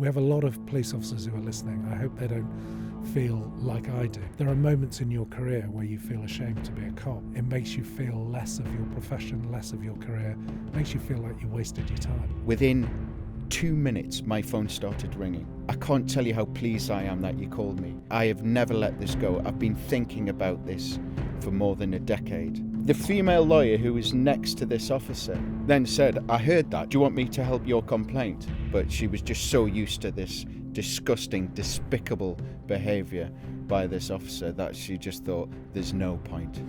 We have a lot of police officers who are listening. I hope they don't feel like I do. There are moments in your career where you feel ashamed to be a cop. It makes you feel less of your profession, less of your career. It makes you feel like you wasted your time. Within 2 minutes, my phone started ringing. I can't tell you how pleased I am that you called me. I have never let this go. I've been thinking about this for more than a decade. The female lawyer who was next to this officer then said, "I heard that. Do you want me to help your complaint?" But she was just so used to this disgusting, despicable behaviour by this officer that she just thought, there's no point.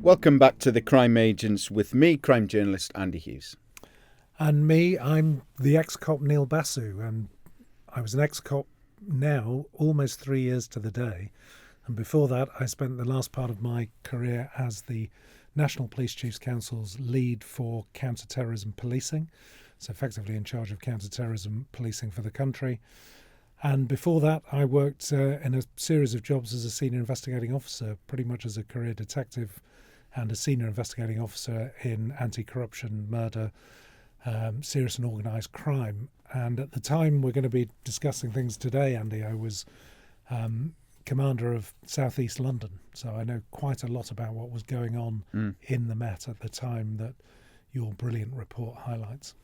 Welcome back to The Crime Agents with me, crime journalist Andy Hughes. And me, I'm the ex-cop Neil Basu, and I was an ex-cop now almost 3 years to the day. And before that, I spent the last part of my career as the National Police Chiefs Council's lead for counter-terrorism policing, so effectively in charge of counter-terrorism policing for the country. And before that, I worked in a series of jobs as a senior investigating officer, pretty much as a career detective and a senior investigating officer in anti-corruption, murder, serious and organised crime. And at the time we're going to be discussing things today, Andy, I was commander of South East London, so I know quite a lot about what was going on in the Met at the time that your brilliant report highlights.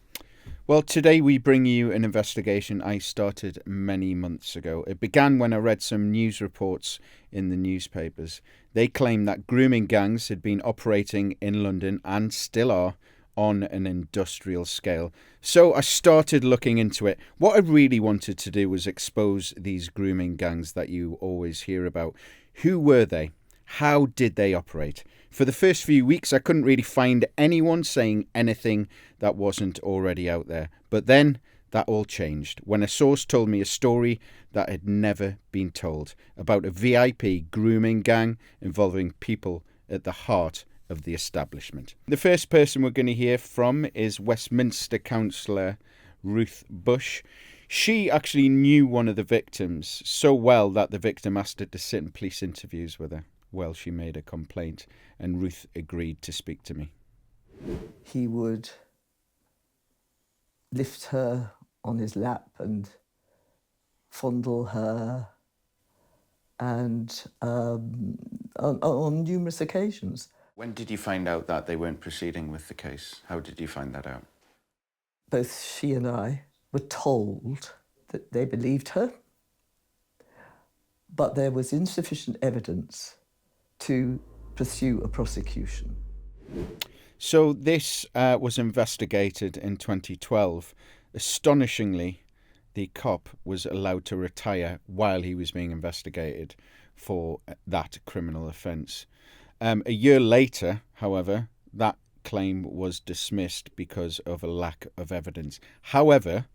Well, today we bring you an investigation I started many months ago. It began when I read some news reports in the newspapers. They claimed that grooming gangs had been operating in London and still are on an industrial scale. So I started looking into it. What I really wanted to do was expose these grooming gangs that you always hear about. Who were they? How did they operate? For the first few weeks, I couldn't really find anyone saying anything that wasn't already out there. But then that all changed when a source told me a story that had never been told about a VIP grooming gang involving people at the heart of the establishment. The first person we're going to hear from is Westminster councillor Ruth Bush. She actually knew one of the victims so well that the victim asked her to sit in police interviews with her while she made a complaint, and Ruth agreed to speak to me. He would lift her on his lap and fondle her, and on numerous occasions. When did you find out that they weren't proceeding with the case? How did you find that out? Both she and I were told that they believed her, but there was insufficient evidence to pursue a prosecution. So this was investigated in 2012. Astonishingly, the cop was allowed to retire while he was being investigated for that criminal offence. A year later, however, that claim was dismissed because of a lack of evidence. However,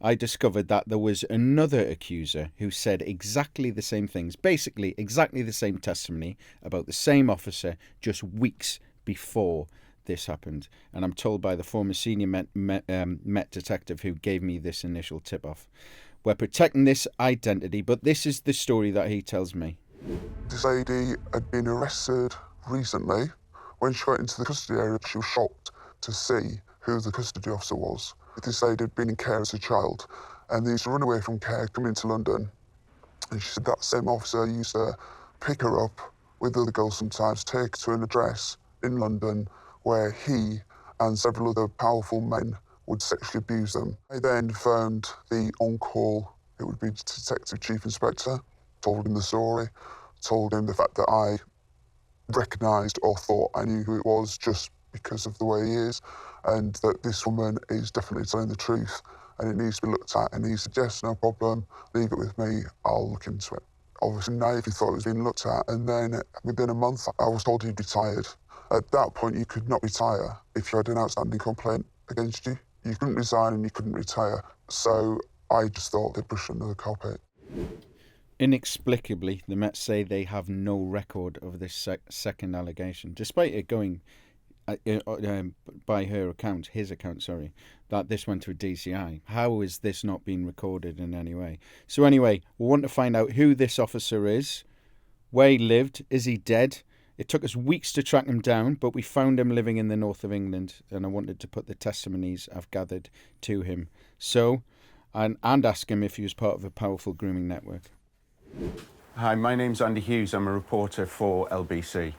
I discovered that there was another accuser who said exactly the same things, basically exactly the same testimony about the same officer just weeks before this happened. And I'm told by the former senior Met detective who gave me this initial tip-off. We're protecting this identity, but this is the story that he tells me. This lady had been arrested recently. When she went into the custody area, she was shocked to see who the custody officer was. This lady had been in care as a child, and they used to run away from care, come into London. And she said that same officer used to pick her up with other girls sometimes, take her to an address in London where he and several other powerful men would sexually abuse them. I then phoned the on-call, it would be Detective Chief Inspector, told him the story, told him the fact that I recognised or thought I knew who it was just because of the way he is, and that this woman is definitely telling the truth and it needs to be looked at. And he said, yes, no problem, leave it with me, I'll look into it. Obviously naively thought it was being looked at, and then within a month I was told he'd retired. At that point you could not retire if you had an outstanding complaint against you. You couldn't resign and you couldn't retire. So I just thought they'd brush under the carpet. Inexplicably, the Met say they have no record of this second allegation, despite it going, by his account, that this went to a DCI. How is this not being recorded in any way? So anyway, we want to find out who this officer is, where he lived, is he dead, It took us weeks to track him down, but we found him living in the north of England, and I wanted to put the testimonies I've gathered to him. So, and ask him if he was part of a powerful grooming network. Hi, my name's Andy Hughes. I'm a reporter for LBC.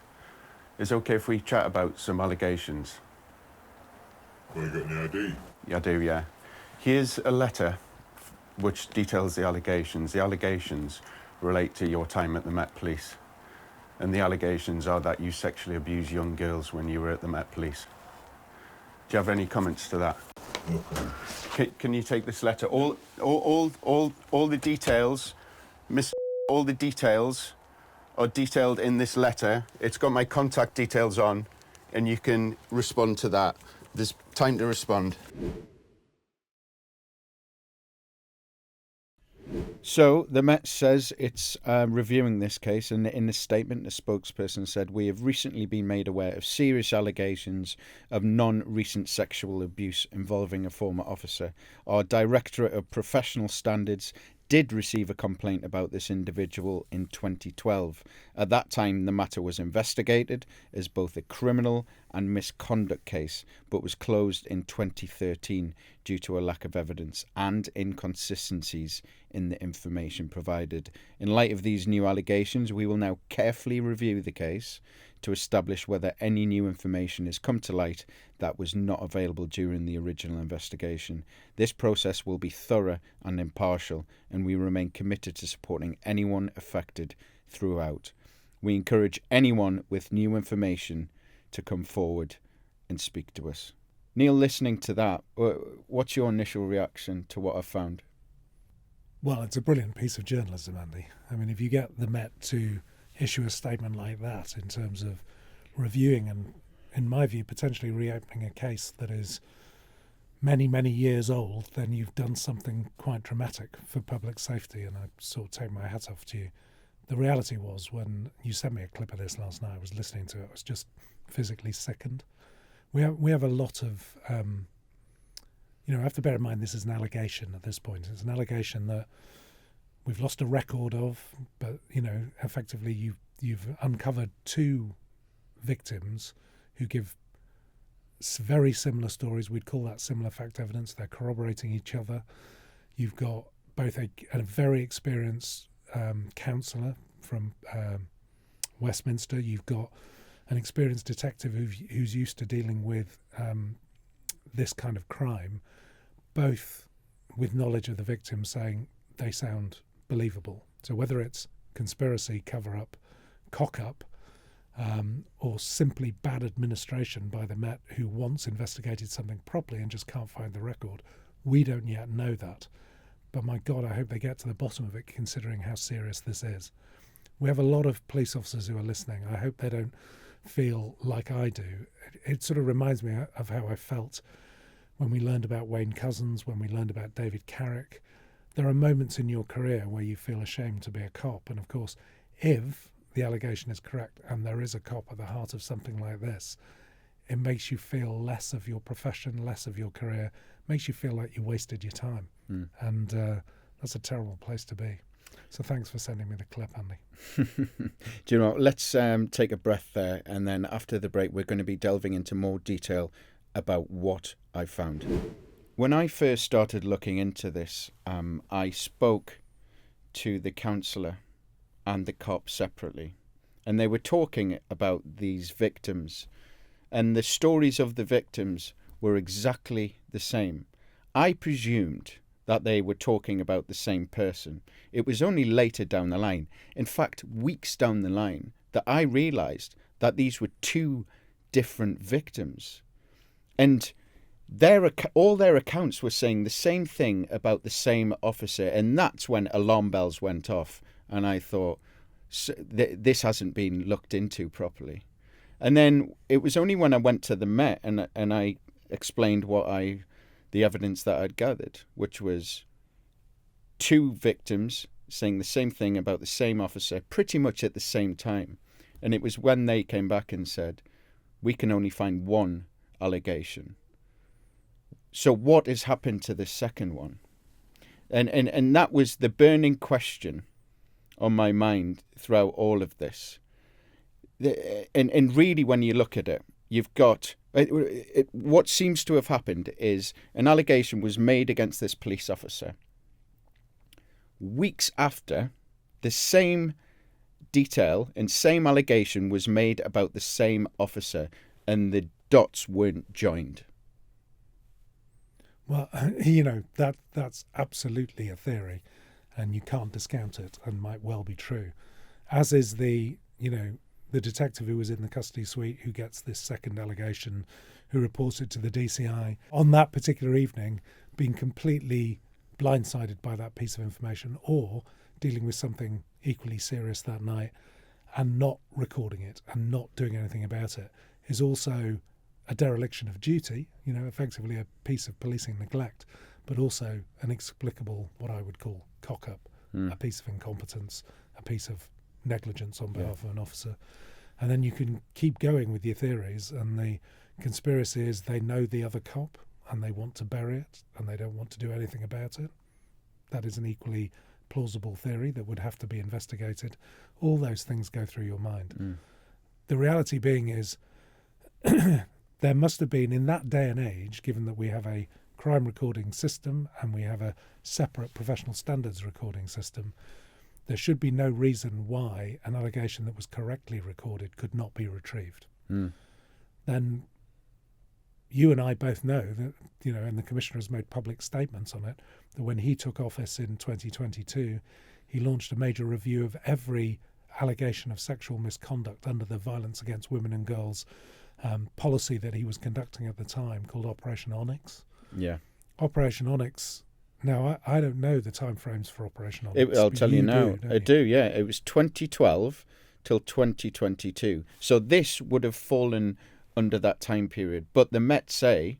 Is it okay if we chat about some allegations? Well, you got any ID? Yeah, I do, yeah. Here's a letter which details the allegations. The allegations relate to your time at the Met Police. And the allegations are that you sexually abused young girls when you were at the Met Police. Do you have any comments to that? No comment. Can you take this letter? All the details, all the details are detailed in this letter. It's got my contact details on, and you can respond to that. There's time to respond. So the Met says it's reviewing this case, and in a statement, the spokesperson said, "We have recently been made aware of serious allegations of non-recent sexual abuse involving a former officer. Our Directorate of Professional Standards did receive a complaint about this individual in 2012. At that time, the matter was investigated as both a criminal and misconduct case, but was closed in 2013 due to a lack of evidence and inconsistencies in the information provided. In light of these new allegations, we will now carefully review the case to establish whether any new information has come to light that was not available during the original investigation. This process will be thorough and impartial, and we remain committed to supporting anyone affected throughout. We encourage anyone with new information to come forward and speak to us." Neil, listening to that, what's your initial reaction to what I've found? Well, it's a brilliant piece of journalism, Andy. I mean, if you get the Met to issue a statement like that in terms of reviewing and, in my view, potentially reopening a case that is many, many years old, then you've done something quite dramatic for public safety, and I sort of take my hat off to you. The reality was, when you sent me a clip of this last night, I was listening to it, I was just physically sickened. We have a lot of, I have to bear in mind this is an allegation at this point. It's an allegation that we've lost a record of, but, effectively you've uncovered two victims who give very similar stories. We'd call that similar fact evidence. They're corroborating each other. You've got both a very experienced counsellor from Westminster. You've got an experienced detective who's used to dealing with this kind of crime, both with knowledge of the victim, saying they sound believable. So whether it's conspiracy, cover-up, cock-up, or simply bad administration by the Met, who once investigated something properly and just can't find the record, we don't yet know that. But my God, I hope they get to the bottom of it, considering how serious this is. We have a lot of police officers who are listening. I hope they don't feel like I do. It sort of reminds me of how I felt when we learned about Wayne Couzens, when we learned about David Carrick. There are moments in your career where you feel ashamed to be a cop. And of course, if the allegation is correct and there is a cop at the heart of something like this, it makes you feel less of your profession, less of your career, makes you feel like you wasted your time. And that's a terrible place to be. So thanks for sending me the clip, Andy. Do you know, let's take a breath there, and then after the break we're going to be delving into more detail about what I found. When I first started looking into this, I spoke to the counsellor and the cop separately, and they were talking about these victims, and the stories of the victims were exactly the same. I presumed that they were talking about the same person. It was only later down the line, in fact weeks down the line, that I realised that these were two different victims. And all their accounts were saying the same thing about the same officer, and that's when alarm bells went off, and I thought, this hasn't been looked into properly. And then it was only when I went to the Met and I explained the evidence that I'd gathered, which was two victims saying the same thing about the same officer pretty much at the same time. And it was when they came back and said, we can only find one allegation. So what has happened to the second one? And that was the burning question on my mind throughout all of this. and really, when you look at it, you've got what seems to have happened is an allegation was made against this police officer. Weeks after, the same detail and same allegation was made about the same officer, and the dots weren't joined. Well, that's absolutely a theory, and you can't discount it, and might well be true. As is the detective who was in the custody suite who gets this second allegation, who reports it to the DCI on that particular evening, being completely blindsided by that piece of information, or dealing with something equally serious that night and not recording it and not doing anything about it, is also a dereliction of duty, effectively a piece of policing neglect, but also an inexplicable, what I would call cock-up, a piece of incompetence, a piece of negligence on behalf of an officer. And then you can keep going with your theories, and the conspiracy is they know the other cop and they want to bury it and they don't want to do anything about it. That is an equally plausible theory that would have to be investigated. All those things go through your mind. The reality being is there must have been, in that day and age, given that we have a crime recording system and we have a separate professional standards recording system, there should be no reason why an allegation that was correctly recorded could not be retrieved. Then you and I both know that, and the Commissioner has made public statements on it, that when he took office in 2022, he launched a major review of every allegation of sexual misconduct under the Violence Against Women and Girls policy that he was conducting at the time, called Operation Onyx. Yeah. Operation Onyx. Now, I don't know the timeframes for Operation Onyx. I'll tell you now. I do, yeah. It was 2012 till 2022. So this would have fallen under that time period. But the Met say,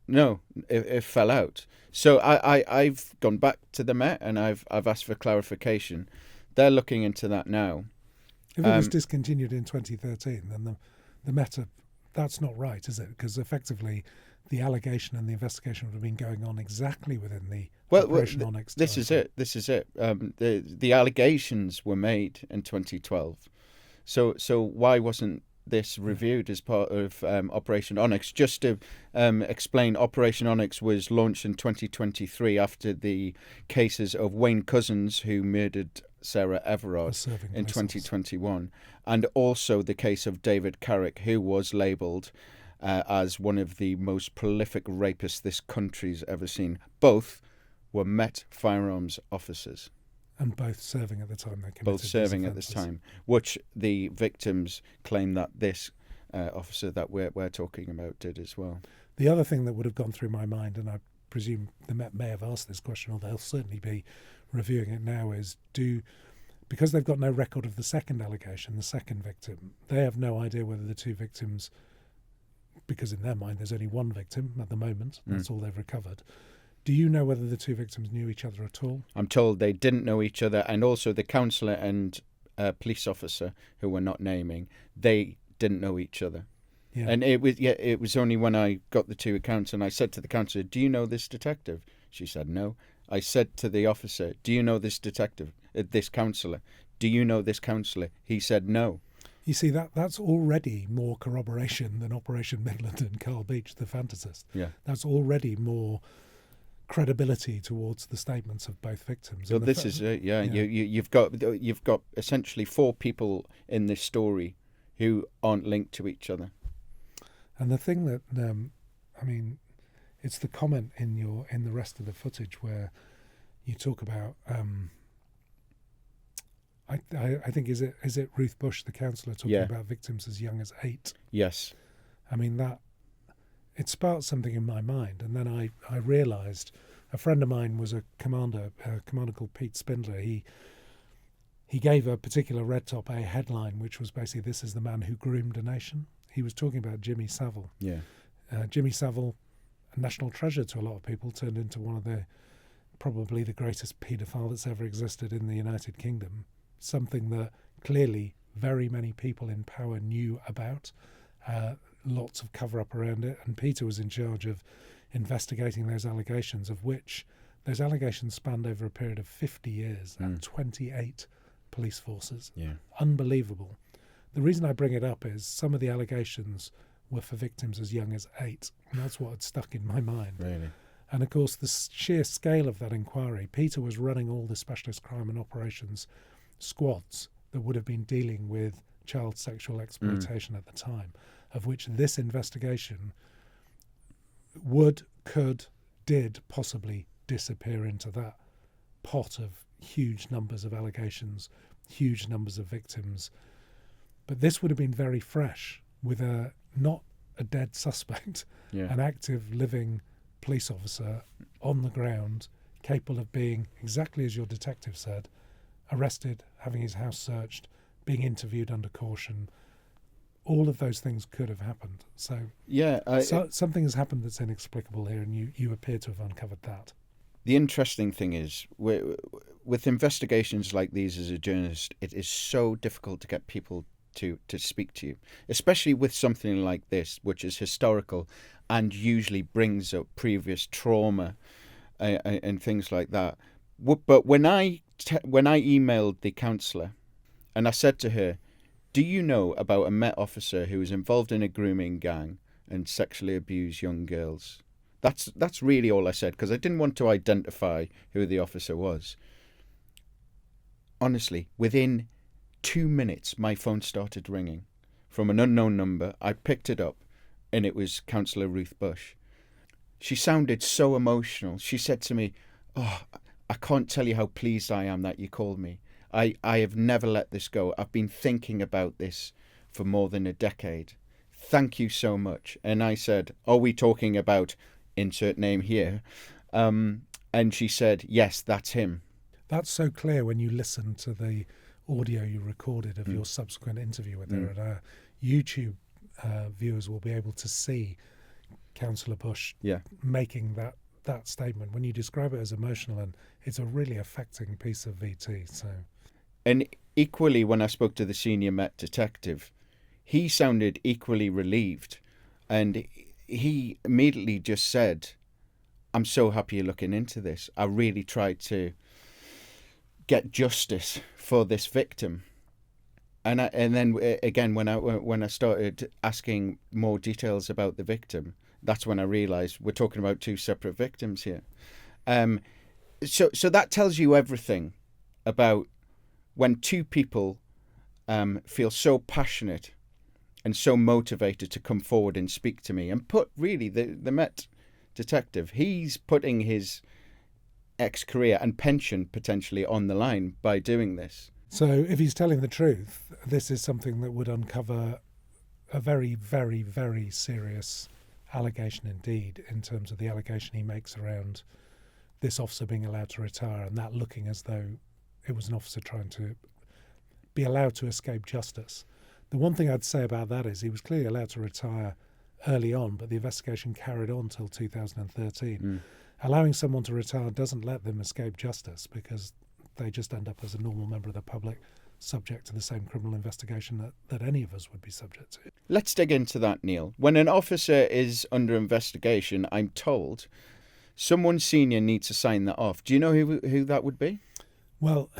no, it fell out. So I've gone back to the Met and I've asked for clarification. They're looking into that now. If it was discontinued in 2013, then the Met, that's not right, is it? Because effectively, the allegation and the investigation would have been going on exactly within the Operation Onyx. This is it. The allegations were made in 2012. So why wasn't this reviewed as part of Operation Onyx? Just to explain, Operation Onyx was launched in 2023 after the cases of Wayne Couzens, who murdered Sarah Everard in 2021, and also the case of David Carrick, who was labelled as one of the most prolific rapists this country's ever seen. Both were Met firearms officers. And both serving at the time they committed Both serving these at this offences. time, which the victims claim that this officer that we're talking about did as well. The other thing that would have gone through my mind, and I presume the Met may have asked this question, or they'll certainly be reviewing it now, is because they've got no record of the second allegation, the second victim, they have no idea whether the two victims, because in their mind there's only one victim at the moment, that's all they've recovered. Do you know whether the two victims knew each other at all? I'm told they didn't know each other, and also the counsellor and police officer, who we're not naming, they didn't know each other. Yeah. And it was only when I got the two accounts and I said to the counsellor, "Do you know this detective?" She said no. I said to the officer, "Do you know this detective, this counsellor? Do you know this counsellor?" He said no. You see, that's already more corroboration than Operation Midland and Carl Beach, the fantasist. Yeah. That's already more credibility towards the statements of both victims. So this is it, yeah. You've got essentially four people in this story who aren't linked to each other. And the thing that it's the comment in the rest of the footage where you talk about I think is it Ruth Bush, the counsellor, talking about victims as young as 8. Yes. I mean, that it sparked something in my mind, and then I realised a friend of mine was a commander called Pete Spindler. He gave a particular Red Top A headline, which was basically, "This is the man who groomed a nation." He was talking about Jimmy Savile. Yeah. Jimmy Savile, a national treasure to a lot of people, turned into one of probably the greatest paedophile that's ever existed in the United Kingdom. Something that clearly very many people in power knew about. Lots of cover-up around it, and Peter was in charge of investigating those allegations, of which those allegations spanned over a period of 50 years and 28 police forces. Yeah. Unbelievable. The reason I bring it up is some of the allegations were for victims as young as 8, and that's what had stuck in my mind. Really? And of course, the sheer scale of that inquiry, Peter was running all the specialist crime and operations squads that would have been dealing with child sexual exploitation at the time, of which this investigation did possibly disappear into that pot of huge numbers of allegations, huge numbers of victims. But this would have been very fresh with not a dead suspect, an active living police officer on the ground, capable of being, exactly as your detective said, arrested, having his house searched, being interviewed under caution. All of those things could have happened. So something has happened that's inexplicable here, and you appear to have uncovered that. The interesting thing is, with investigations like these as a journalist, it is so difficult to get people to speak to you, especially with something like this, which is historical and usually brings up previous trauma and things like that. But when I emailed the counsellor and I said to her, do you know about a Met officer who was involved in a grooming gang and sexually abused young girls? That's really all I said, because I didn't want to identify who the officer was. Honestly, within 2 minutes, my phone started ringing from an unknown number. I picked it up, and it was Counsellor Ruth Bush. She sounded so emotional. She said to me, "Oh, I can't tell you how pleased I am that you called me. I have never let this go. I've been thinking about this for more than a decade. Thank you so much." And I said, "Are we talking about insert name here?" And she said, "Yes, that's him." That's so clear when you listen to the audio you recorded of your subsequent interview with her. And our YouTube viewers will be able to see Councillor Bush making that statement. When you describe it as emotional, and it's a really affecting piece of VT. So, and equally, when I spoke to the senior Met detective, he sounded equally relieved, and he immediately just said, "I'm so happy you're looking into this. I really tried to get justice for this victim." And then again, when I started asking more details about the victim, that's when I realised we're talking about 2 separate victims here. So that tells you everything about when 2 people feel so passionate and so motivated to come forward and speak to me, and put really the Met detective, he's putting his ex-career and pension potentially on the line by doing this. So if he's telling the truth, this is something that would uncover a very, very, very serious allegation indeed, in terms of the allegation he makes around this officer being allowed to retire, and that looking as though it was an officer trying to be allowed to escape justice. The one thing I'd say about that is he was clearly allowed to retire early on, but the investigation carried on till 2013. Allowing someone to retire doesn't let them escape justice, because they just end up as a normal member of the public, subject to the same criminal investigation that any of us would be subject to. Let's dig into that, Neil. When an officer is under investigation, I'm told someone senior needs to sign that off. Do you know who that would be? Well,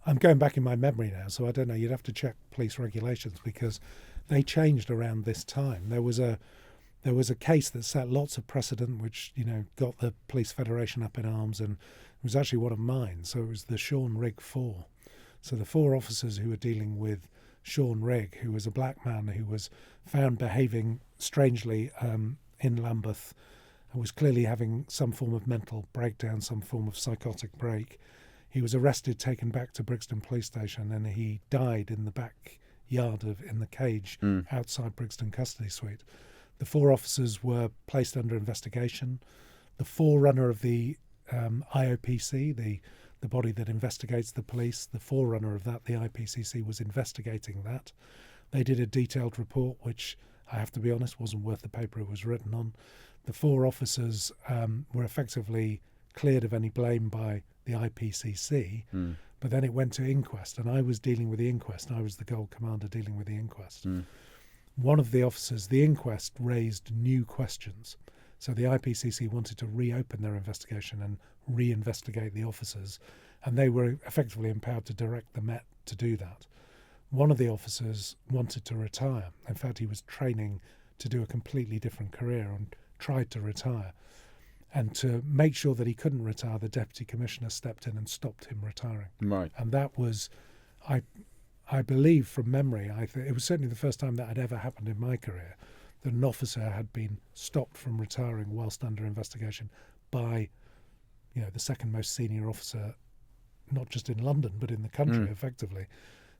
I'm going back in my memory now, so I don't know. You'd have to check police regulations, because they changed around this time. There was a case that set lots of precedent, which, got the Police Federation up in arms, and it was actually one of mine. So it was the Sean Rigg 4. So the 4 officers who were dealing with Sean Rigg, who was a black man who was found behaving strangely in Lambeth, and was clearly having some form of mental breakdown, some form of psychotic break. He was arrested, taken back to Brixton Police Station, and he died in the backyard in the cage outside Brixton Custody Suite. The 4 officers were placed under investigation. The forerunner of the IOPC, the body that investigates the police, the forerunner of that, the IPCC, was investigating that. They did a detailed report, which, I have to be honest, wasn't worth the paper it was written on. The 4 officers were effectively cleared of any blame by the IPCC, but then it went to inquest, and I was dealing with the inquest. I was the Gold Commander dealing with the inquest. One of the officers, the inquest, raised new questions. So the IPCC wanted to reopen their investigation and reinvestigate the officers, and they were effectively empowered to direct the Met to do that. one of the officers wanted to retire. In fact, he was training to do a completely different career and tried to retire. And to make sure that he couldn't retire, the deputy commissioner stepped in and stopped him retiring. Right. And that was, I believe from memory, it was certainly the first time that had ever happened in my career, that an officer had been stopped from retiring whilst under investigation by, the second most senior officer, not just in London, but in the country, effectively.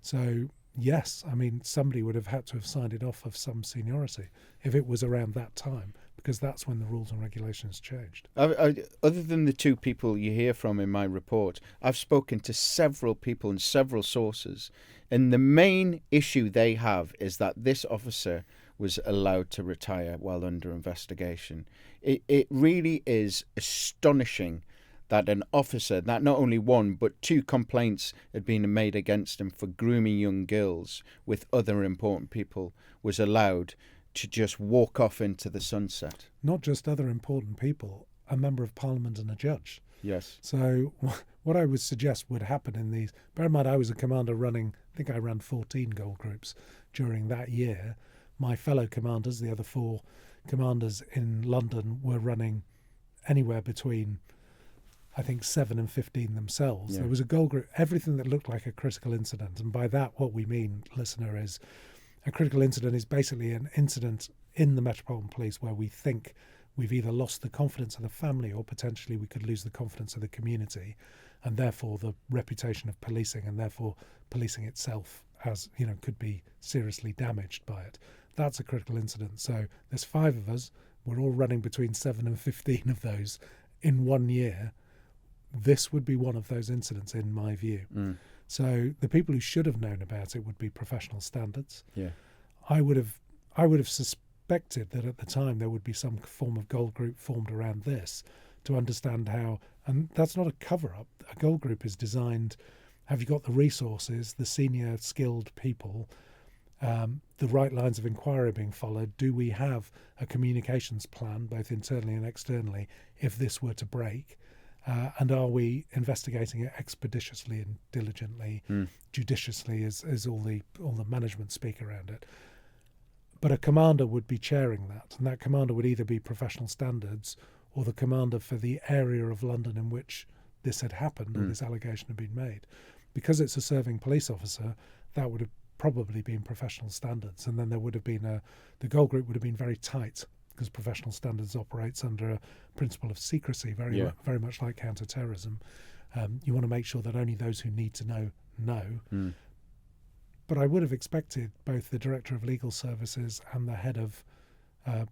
So, yes, I mean, somebody would have had to have signed it off of some seniority if it was around that time, because that's when the rules and regulations changed. Other than the two people you hear from in my report, I've spoken to several people and several sources, and the main issue they have is that this officer was allowed to retire while under investigation. It really is astonishing that an officer, that not only one, but two complaints had been made against him for grooming young girls with other important people, was allowed to just walk off into the sunset. Not just other important people, a member of parliament and a judge. Yes. So what I would suggest would happen in these, bear in mind I was a commander running, I think I ran 14 goal groups during that year. My fellow commanders, the other 4 commanders in London, were running anywhere between, I think, 7 and 15 themselves. Yeah. There was a goal group, everything that looked like a critical incident. And by that, what we mean, listener, is a critical incident is basically an incident in the Metropolitan Police where we think we've either lost the confidence of the family or potentially we could lose the confidence of the community, and therefore the reputation of policing, and therefore policing itself as, could be seriously damaged by it. That's a critical incident. So there's 5 of us. We're all running between 7 and 15 of those in 1 year. This would be one of those incidents, in my view. So the people who should have known about it would be professional standards. Yeah. I would have suspected that at the time there would be some form of goal group formed around this to understand how, and that's not a cover-up. A goal group is designed, have you got the resources, the senior skilled people, the right lines of inquiry being followed? Do we have a communications plan, both internally and externally, if this were to break? And are we investigating it expeditiously and diligently, judiciously, as all the management speak around it? But a commander would be chairing that, and that commander would either be professional standards or the commander for the area of London in which this had happened or this allegation had been made. Because it's a serving police officer, that would have probably been professional standards, and then there would have been the goal group would have been very tight, because professional standards operates under a principle of secrecy, very much like counter-terrorism. You want to make sure that only those who need to know. But I would have expected both the Director of Legal Services and the head of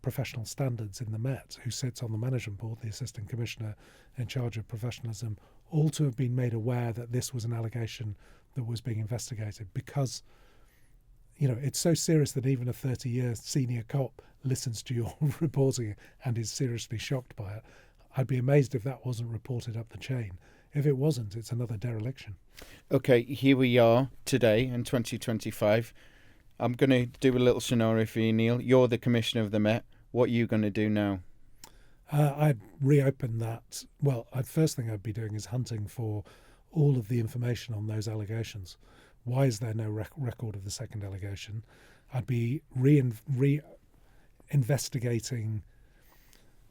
professional standards in the Met, who sits on the management board, the Assistant Commissioner in charge of professionalism, all to have been made aware that this was an allegation that was being investigated, because it's so serious that even a 30-year senior cop listens to your reporting and is seriously shocked by it. I'd be amazed if that wasn't reported up the chain. If it wasn't, it's another dereliction. Okay, here we are today in 2025. I'm going to do a little scenario for you, Neil. You're the Commissioner of the Met. What are you going to do now? I'd reopen that. Well, first thing I'd be doing is hunting for all of the information on those allegations. Why is there no record of the second allegation? I'd be re-investigating.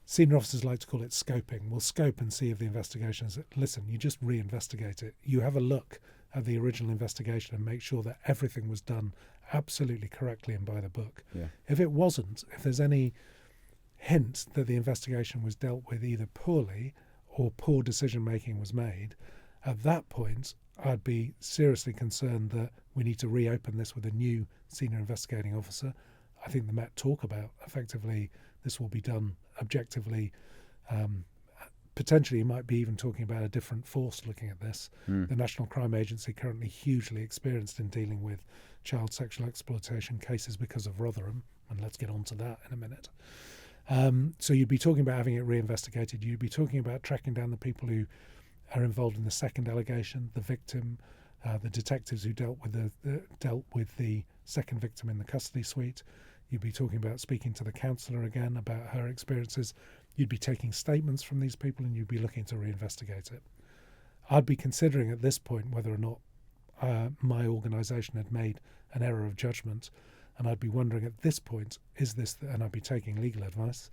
Senior officers like to call it scoping. We'll scope and see if the investigations. Listen, you just re-investigate it. You have a look at the original investigation and make sure that everything was done absolutely correctly and by the book. Yeah. If it wasn't, if there's any hint that the investigation was dealt with either poorly or poor decision making was made, at that point I'd be seriously concerned that we need to reopen this with a new senior investigating officer. I think the Met talk about effectively this will be done objectively. Potentially, you might be even talking about a different force looking at this. The National Crime Agency, currently hugely experienced in dealing with child sexual exploitation cases because of Rotherham, and let's get on to that in a minute. So you'd be talking about having it reinvestigated. You'd be talking about tracking down the people who are involved in the second allegation, the victim, the detectives who dealt with the second victim in the custody suite. You'd be talking about speaking to the counsellor again about her experiences. You'd be taking statements from these people and you'd be looking to reinvestigate it. I'd be considering at this point whether or not my organisation had made an error of judgment, and I'd be wondering at this point, is this, and I'd be taking legal advice.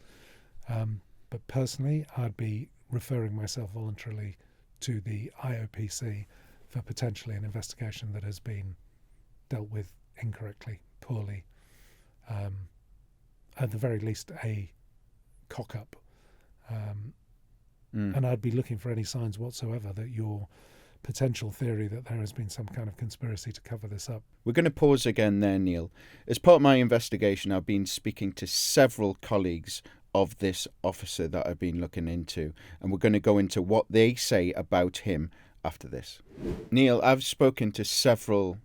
But personally, I'd be referring myself voluntarily to the IOPC for potentially an investigation that has been dealt with incorrectly, poorly, at the very least a cock-up. And I'd be looking for any signs whatsoever that your potential theory that there has been some kind of conspiracy to cover this up. We're going to pause again there, Neil. As part of my investigation, I've been speaking to several colleagues of this officer that I've been looking into, and we're going to go into what they say about him after this. Neil, I've spoken to several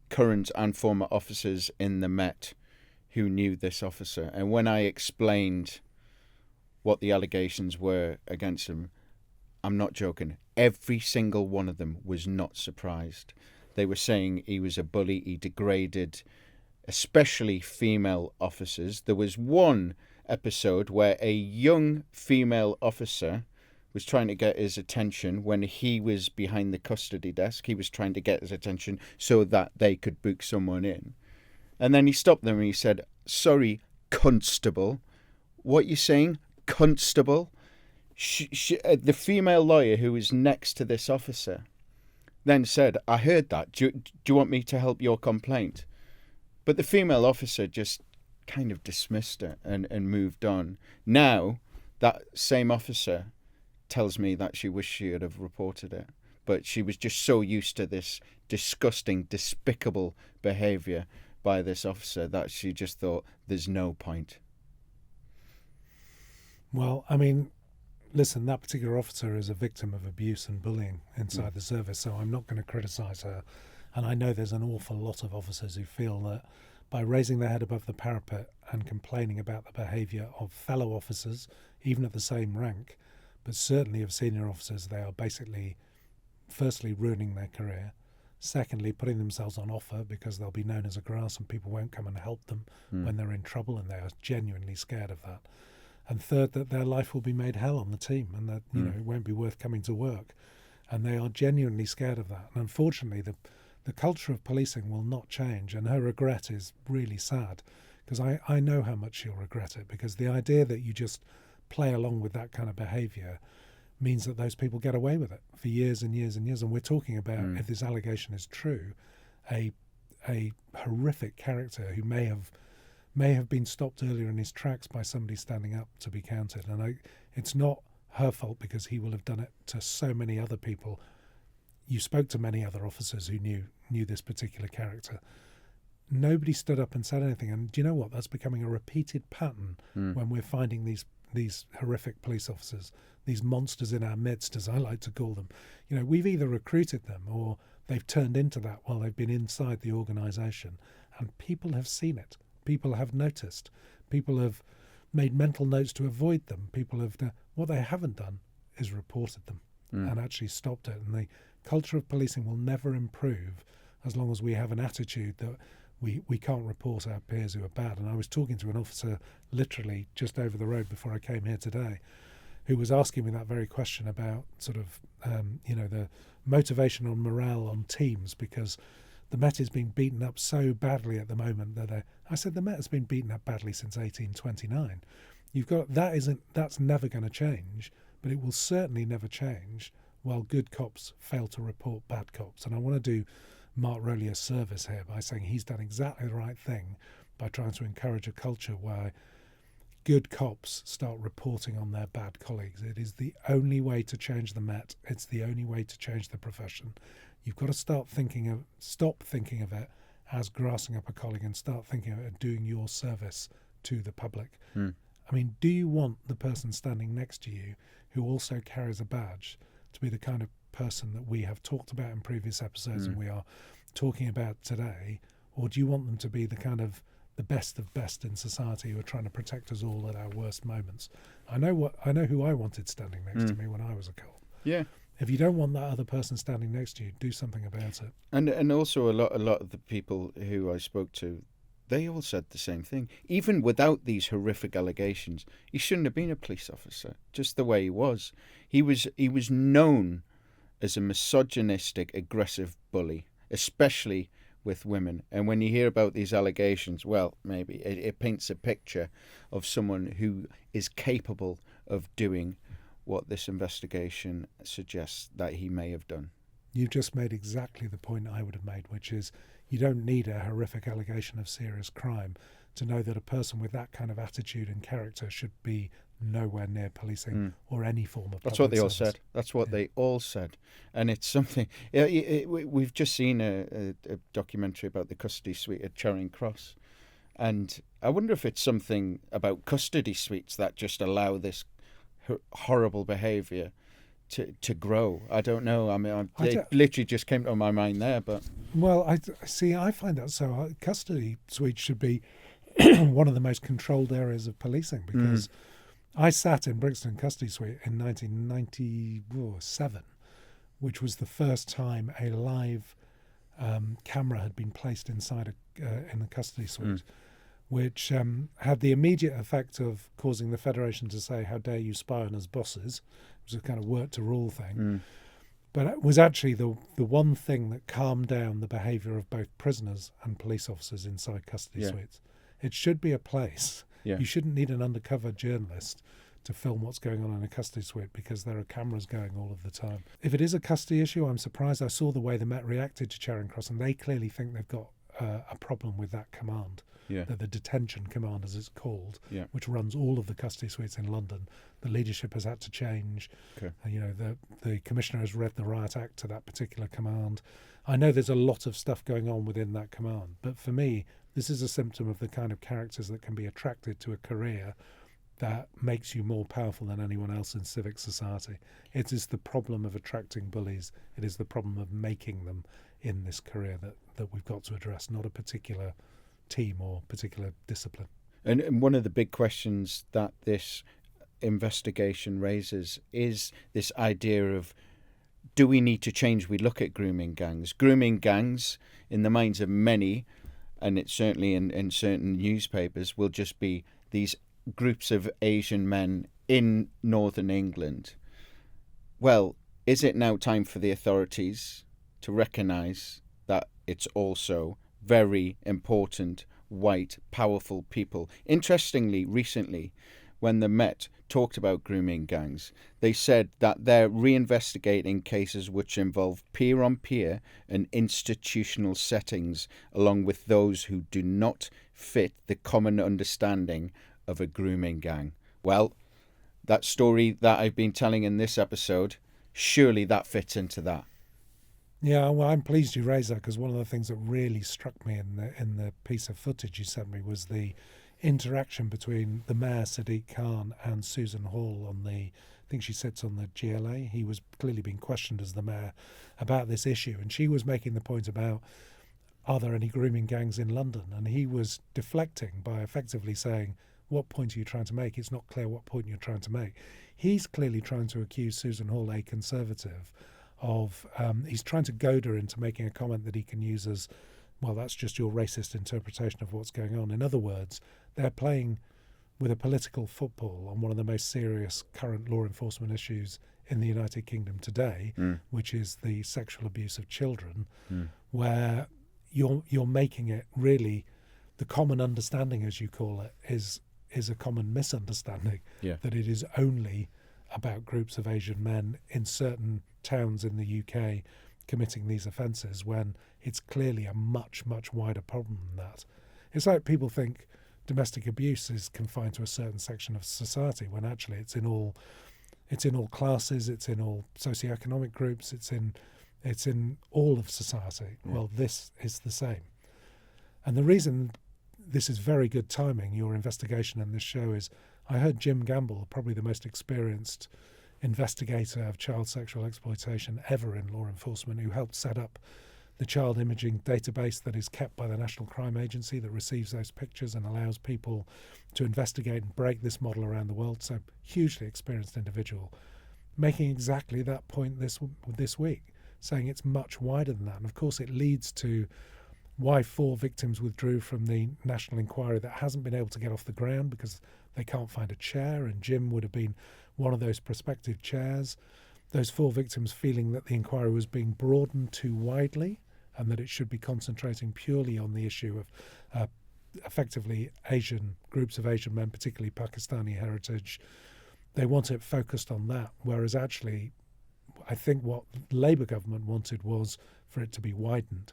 current and former officers in the Met who knew this officer, and when I explained what the allegations were against him, I'm not joking, every single one of them was not surprised. They were saying he was a bully, he degraded especially female officers. There was one episode where a young female officer was trying to get his attention when he was behind the custody desk. He was trying to get his attention so that they could book someone in. And then he stopped them and he said, "Sorry, constable. What you saying? Constable?" The female lawyer who was next to this officer then said, "I heard that. Do you want me to help your complaint?" But the female officer just kind of dismissed it and moved on. Now, that same officer tells me that she wished she would have reported it. But she was just so used to this disgusting, despicable behaviour by this officer that she just thought, there's no point. Well, I mean, listen, that particular officer is a victim of abuse and bullying inside the service, so I'm not going to criticise her. And I know there's an awful lot of officers who feel that by raising their head above the parapet and complaining about the behaviour of fellow officers, even at the same rank, but certainly of senior officers, they are basically, firstly, ruining their career. Secondly, putting themselves on offer because they'll be known as a grass and people won't come and help them when they're in trouble, and they are genuinely scared of that. And third, that their life will be made hell on the team, and that it won't be worth coming to work. And they are genuinely scared of that. And unfortunately, the culture of policing will not change, and her regret is really sad, because I know how much she'll regret it, because the idea that you just play along with that kind of behaviour means that those people get away with it for years and years and years. And we're talking about, if this allegation is true, a horrific character who may have been stopped earlier in his tracks by somebody standing up to be counted. And it's not her fault, because he will have done it to so many other people. You spoke to many other officers who knew this particular character. Nobody stood up and said anything. And do you know what? That's becoming a repeated pattern when we're finding these horrific police officers, these monsters in our midst, as I like to call them. We've either recruited them or they've turned into that while they've been inside the organisation. And people have seen it. People have noticed. People have made mental notes to avoid them. People have what they haven't done is reported them and actually stopped it. And the culture of policing will never improve as long as we have an attitude that we can't report our peers who are bad. And I was talking to an officer literally just over the road before I came here today, who was asking me that very question about sort of the motivation on morale on teams, because the Met is being beaten up so badly at the moment that I said the Met has been beaten up badly since 1829. That's never going to change, but it will certainly never change while good cops fail to report bad cops. And I want to do Mark Rowley a service here by saying he's done exactly the right thing by trying to encourage a culture where good cops start reporting on their bad colleagues. It is the only way to change the Met. It's the only way to change the profession. You've got to stop thinking of it as grassing up a colleague and start thinking of it as doing your service to the public. I mean, do you want the person standing next to you who also carries a badge to be the kind of person that we have talked about in previous episodes and we are talking about today, or do you want them to be the kind of the best of best in society who are trying to protect us all at our worst moments? I know who I wanted standing next to me when I was a cop. Yeah. If you don't want that other person standing next to you, do something about it. And also a lot of the people who I spoke to, they all said the same thing. Even without these horrific allegations, he shouldn't have been a police officer, just the way he was. He was known as a misogynistic, aggressive bully. especially with women. And when you hear about these allegations, well, maybe it paints a picture of someone who is capable of doing what this investigation suggests that he may have done. You've just made exactly the point I would have made, which is you don't need a horrific allegation of serious crime to know that a person with that kind of attitude and character should be nowhere near policing or any form of That's public what they all service. said. That's what they all said. And it's something... we've just seen a documentary about the custody suite at Charing Cross. And I wonder if it's something about custody suites that just allow this horrible behaviour to grow. I don't know. I mean, it literally just came to my mind there. But well, I find that so. Custody suites should be one of the most controlled areas of policing, because I sat in Brixton Custody Suite in 1997, which was the first time a live camera had been placed inside in the custody suite, which had the immediate effect of causing the Federation to say, "How dare you spy on us bosses?" It was a kind of work to rule thing. But it was actually the one thing that calmed down the behaviour of both prisoners and police officers inside custody suites. It should be a place. Yeah. You shouldn't need an undercover journalist to film what's going on in a custody suite, because there are cameras going all of the time. If it is a custody issue, I'm surprised. I saw the way the Met reacted to Charing Cross, and they clearly think they've got a problem with that command. That the detention command, as it's called, which runs all of the custody suites in London, the leadership has had to change. The commissioner has read the Riot Act to that particular command. I know there's a lot of stuff going on within that command, but for me, this is a symptom of the kind of characters that can be attracted to a career that makes you more powerful than anyone else in civic society. It is the problem of attracting bullies. It is the problem of making them in this career that we've got to address, not a particular team or particular discipline. And one of the big questions that this investigation raises is this idea of, do we need to change? We look at grooming gangs. Grooming gangs, in the minds of many, and it's certainly in certain newspapers, will just be these groups of Asian men in northern England. Well, is it now time for the authorities to recognise that it's also very important, white, powerful people? Interestingly, recently, when the Met talked about grooming gangs, they said that they're reinvestigating cases which involve peer-on-peer and institutional settings, along with those who do not fit the common understanding of a grooming gang. Well, that story that I've been telling in this episode, surely that fits into that. Yeah, well, I'm pleased you raised that, because one of the things that really struck me in the piece of footage you sent me was the interaction between the Mayor, Sadiq Khan, and Susan Hall on I think she sits on the GLA. He was clearly being questioned as the Mayor about this issue, and she was making the point about, are there any grooming gangs in London? And he was deflecting by effectively saying, what point are you trying to make? It's not clear what point you're trying to make. He's clearly trying to accuse Susan Hall, a Conservative, of he's trying to goad her into making a comment that he can use as, well, that's just your racist interpretation of what's going on. In other words, they're playing with a political football on one of the most serious current law enforcement issues in the United Kingdom today, which is the sexual abuse of children, where you're making it really, the common understanding, as you call it, is a common misunderstanding that it is only about groups of Asian men in certain towns in the UK committing these offences, when it's clearly a much, much wider problem than that. It's like people think domestic abuse is confined to a certain section of society, when actually it's in all classes, it's in all socioeconomic groups, it's in all of society. Well, this is the same. And the reason this is very good timing, your investigation and this show, is I heard Jim Gamble, probably the most experienced investigator of child sexual exploitation ever in law enforcement, who helped set up the child imaging database that is kept by the National Crime Agency, that receives those pictures and allows people to investigate and break this model around the world. So hugely experienced individual, making exactly that point this week, saying it's much wider than that. And of course it leads to why 4 victims withdrew from the national inquiry that hasn't been able to get off the ground because they can't find a chair, and Jim would have been one of those prospective chairs. Those 4 victims feeling that the inquiry was being broadened too widely and that it should be concentrating purely on the issue of effectively Asian groups of Asian men, particularly Pakistani heritage. They want it focused on that, whereas actually I think what Labour government wanted was for it to be widened,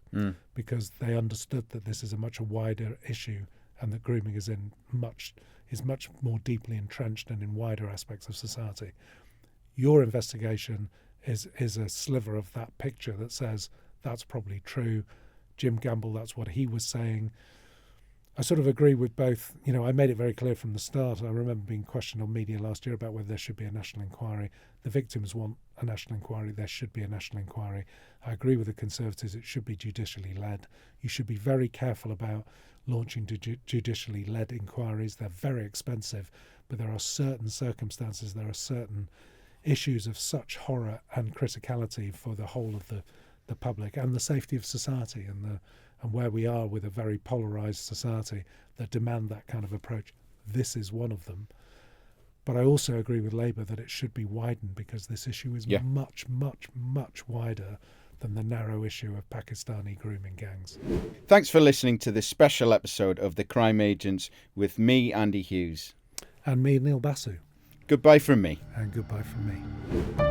because they understood that this is a much wider issue and that grooming is much more deeply entrenched and in wider aspects of society. Your investigation is a sliver of that picture that says that's probably true. Jim Gamble, that's what he was saying. I sort of agree with both. You know, I made it very clear from the start. I remember being questioned on media last year about whether there should be a national inquiry. The victims want a national inquiry. There should be a national inquiry. I agree with the Conservatives. It should be judicially led. You should be very careful about launching judicially led inquiries. They're very expensive, but there are certain circumstances, there are certain issues of such horror and criticality for the whole of the public and the safety of society and where we are with a very polarised society that demand that kind of approach. This is one of them. But I also agree with Labour that it should be widened, because this issue is much, much, much wider than the narrow issue of Pakistani grooming gangs. Thanks for listening to this special episode of The Crime Agents with me, Andy Hughes. And me, Neil Basu. Goodbye from me. And goodbye from me.